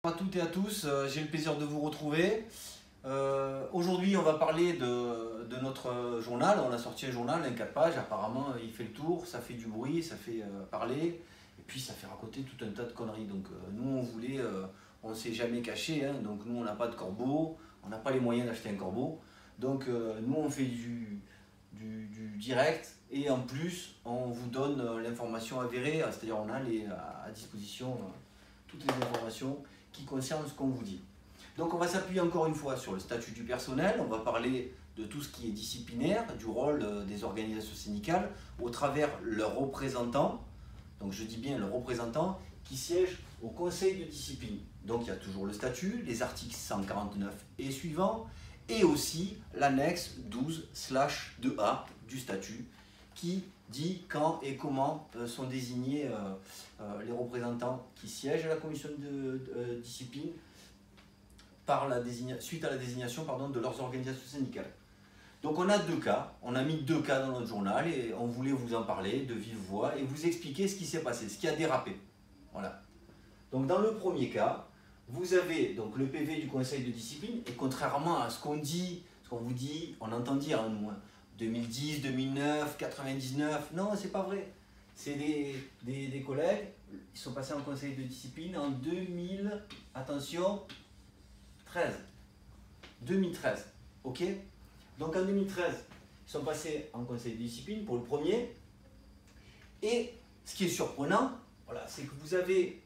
À toutes et à tous, j'ai le plaisir de vous retrouver. Aujourd'hui, on va parler de notre journal. On a sorti un journal, un 4 pages. Apparemment, il fait le tour, ça fait du bruit, ça fait parler, et puis ça fait raconter tout un tas de conneries. Donc, nous, on voulait, on ne s'est jamais caché. Hein, donc, nous, on n'a pas de corbeau, on n'a pas les moyens d'acheter un corbeau. Donc, nous, on fait du direct et en plus, on vous donne l'information avérée, c'est-à-dire on a à disposition toutes les informations qui concernent ce qu'on vous dit. Donc on va s'appuyer encore une fois sur le statut du personnel, on va parler de tout ce qui est disciplinaire, du rôle des organisations syndicales au travers leurs représentants, donc je dis bien leurs représentants qui siègent au conseil de discipline. Donc il y a toujours le statut, les articles 149 et suivants, et aussi l'annexe 12/2A du statut qui dit quand et comment sont désignés les représentants qui siègent à la commission de discipline suite à la désignation de leurs organisations syndicales. Donc on a deux cas, on a mis deux cas dans notre journal et on voulait vous en parler de vive voix et vous expliquer ce qui s'est passé, ce qui a dérapé. Voilà. Donc dans le premier cas, vous avez donc le PV du conseil de discipline et contrairement à ce qu'on dit, ce qu'on vous dit, on entend dire hein, nous, 2010, 2009, 99, non c'est pas vrai. C'est des collègues, ils sont passés en conseil de discipline en 2000, attention, 2013, ok. Donc en 2013, ils sont passés en conseil de discipline pour le premier. Et ce qui est surprenant, voilà, c'est que vous avez,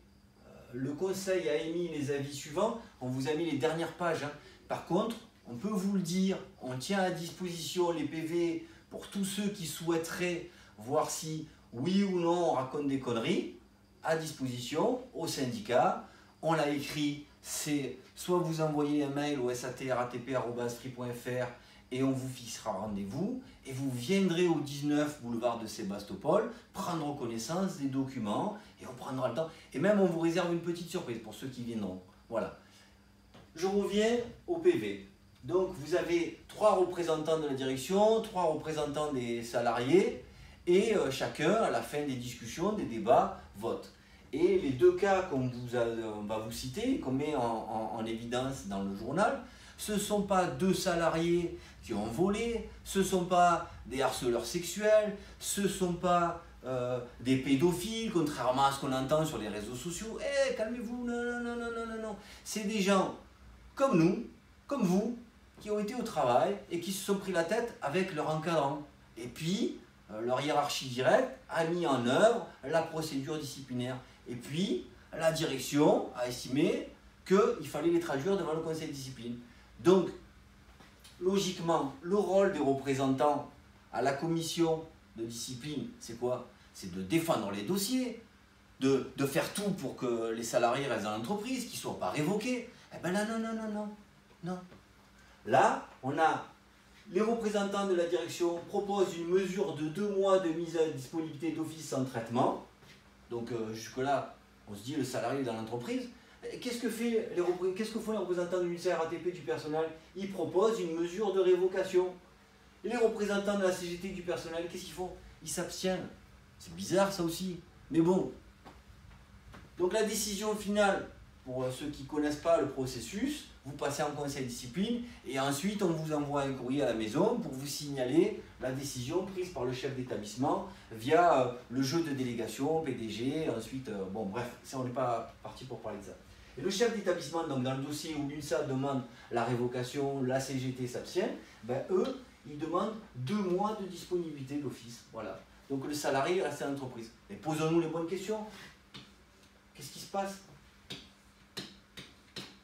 le conseil a émis les avis suivants, on vous a mis les dernières pages. Hein. Par contre, on peut vous le dire, on tient à disposition les PV pour tous ceux qui souhaiteraient voir si, oui ou non, on raconte des conneries, à disposition au syndicat. On l'a écrit, c'est soit vous envoyez un mail au satratp@free.fr et on vous fixera rendez-vous et vous viendrez au 19 boulevard de Sébastopol prendre connaissance des documents et on prendra le temps. Et même on vous réserve une petite surprise pour ceux qui viendront. Voilà. Je reviens au PV. Donc vous avez 3 représentants de la direction, 3 représentants des salariés et chacun à la fin des discussions, des débats, vote. Et les deux cas qu'on va vous citer, qu'on met en évidence dans le journal, ce ne sont pas 2 salariés qui ont volé, ce ne sont pas des harceleurs sexuels, ce ne sont pas des pédophiles, contrairement à ce qu'on entend sur les réseaux sociaux. Eh, calmez-vous, non, non, non, non, non, non, non. C'est des gens comme nous, comme vous, qui ont été au travail et qui se sont pris la tête avec leur encadrant. Et puis, leur hiérarchie directe a mis en œuvre la procédure disciplinaire. Et puis, la direction a estimé qu'il fallait les traduire devant le conseil de discipline. Donc, logiquement, le rôle des représentants à la commission de discipline, c'est quoi? C'est de défendre les dossiers, de faire tout pour que les salariés restent dans l'entreprise, qu'ils ne soient pas révoqués. Eh bien là, non, non, non, non, non. Là, on a les représentants de la direction proposent une mesure de 2 mois de mise à disponibilité d'office sans traitement. Donc jusque-là, on se dit le salarié est dans l'entreprise. Qu'est-ce que font les représentants de l'UNSA-RATP du personnel? Ils proposent une mesure de révocation. Et les représentants de la CGT du personnel, qu'est-ce qu'ils font? Ils s'abstiennent. C'est bizarre ça aussi. Mais bon. Donc la décision finale, pour ceux qui ne connaissent pas le processus, vous passez en conseil de discipline et ensuite on vous envoie un courrier à la maison pour vous signaler la décision prise par le chef d'établissement via le jeu de délégation, PDG, ensuite, bon bref, ça on n'est pas parti pour parler de ça. Et le chef d'établissement, donc dans le dossier où l'UNSA demande la révocation, la CGT s'abstient, ben eux, ils demandent 2 mois de disponibilité d'office. Voilà. Donc le salarié reste à l'entreprise. Mais posons-nous les bonnes questions. Qu'est-ce qui se passe?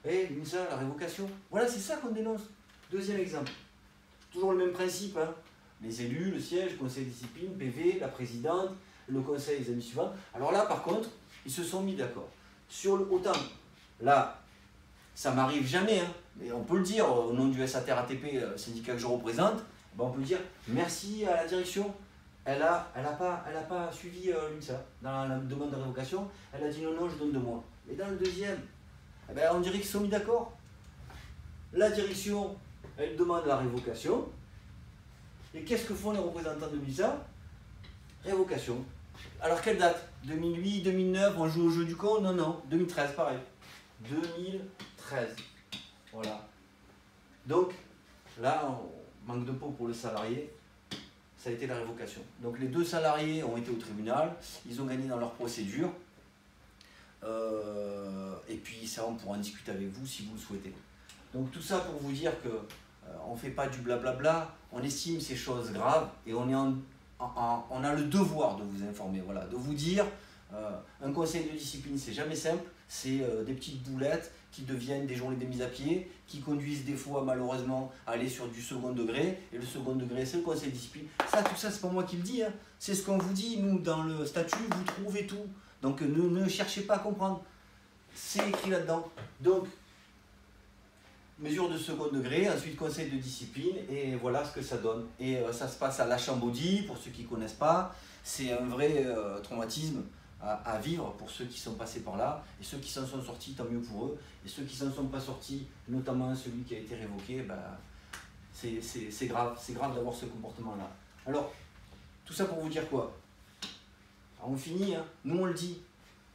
Et l'UNSA, la révocation. Voilà, c'est ça qu'on dénonce. Deuxième exemple. Toujours le même principe. Hein. Les élus, le siège, le conseil de discipline, PV, la présidente, le conseil des années suivantes. Alors là, par contre, ils se sont mis d'accord. Sur le autant, là, ça m'arrive jamais, hein, mais on peut le dire au nom du SATRATP, syndicat que je représente, ben on peut dire merci à la direction. Elle a pas suivi l'UNSA dans la demande de révocation. Elle a dit non, non, je donne 2 mois. Mais dans le deuxième, eh ben, on dirait qu'ils sont mis d'accord. La direction, elle demande la révocation. Et qu'est-ce que font les représentants de l'UNSA? Révocation. Alors quelle date? 2008, 2009, on joue au jeu du con? Non, non, 2013, pareil. 2013. Voilà. Donc, là, on manque de peau pour le salarié. Ça a été la révocation. Donc, les 2 salariés ont été au tribunal. Ils ont gagné dans leur procédure. Et puis, ça, on pourra en discuter avec vous si vous le souhaitez. Donc, tout ça pour vous dire que on ne fait pas du blablabla. On estime ces choses graves et on a le devoir de vous informer. Voilà, de vous dire, un conseil de discipline, c'est jamais simple. C'est des petites boulettes qui deviennent des journées de mise à pied, qui conduisent des fois malheureusement à aller sur du second degré. Et le second degré, c'est le conseil de discipline. Ça, tout ça, c'est pas moi qui le dis. Hein. C'est ce qu'on vous dit, nous, dans le statut, vous trouvez tout. Donc ne cherchez pas à comprendre. C'est écrit là-dedans. Donc, mesure de second degré, ensuite conseil de discipline, et voilà ce que ça donne. Et ça se passe à la Chambaudy, pour ceux qui ne connaissent pas. C'est un vrai traumatisme à vivre pour ceux qui sont passés par là, et ceux qui s'en sont sortis, tant mieux pour eux, et ceux qui s'en sont pas sortis, notamment celui qui a été révoqué, ben, c'est grave d'avoir ce comportement-là. Alors, tout ça pour vous dire quoi? Alors, on finit, hein. Nous on le dit,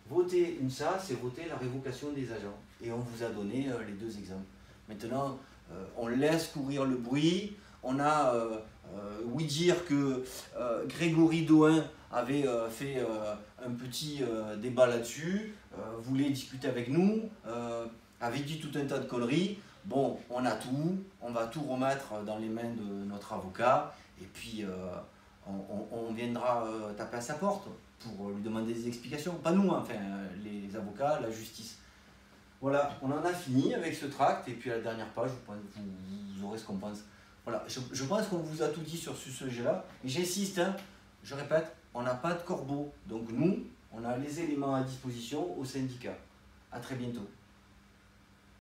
voter UNSA, c'est voter la révocation des agents, et on vous a donné les 2 exemples. Maintenant, on laisse courir le bruit, on a ouï dire que Grégory Doin avait fait un petit débat là-dessus, voulait discuter avec nous, avait dit tout un tas de conneries. Bon, on a tout, on va tout remettre dans les mains de notre avocat, et puis on viendra taper à sa porte pour lui demander des explications. Pas nous, hein, enfin les avocats, la justice. Voilà, on en a fini avec ce tract, et puis à la dernière page, vous aurez ce qu'on pense. Voilà, je pense qu'on vous a tout dit sur ce sujet-là, et j'insiste, hein, je répète, on n'a pas de corbeau, donc nous, on a les éléments à disposition au syndicat. À très bientôt.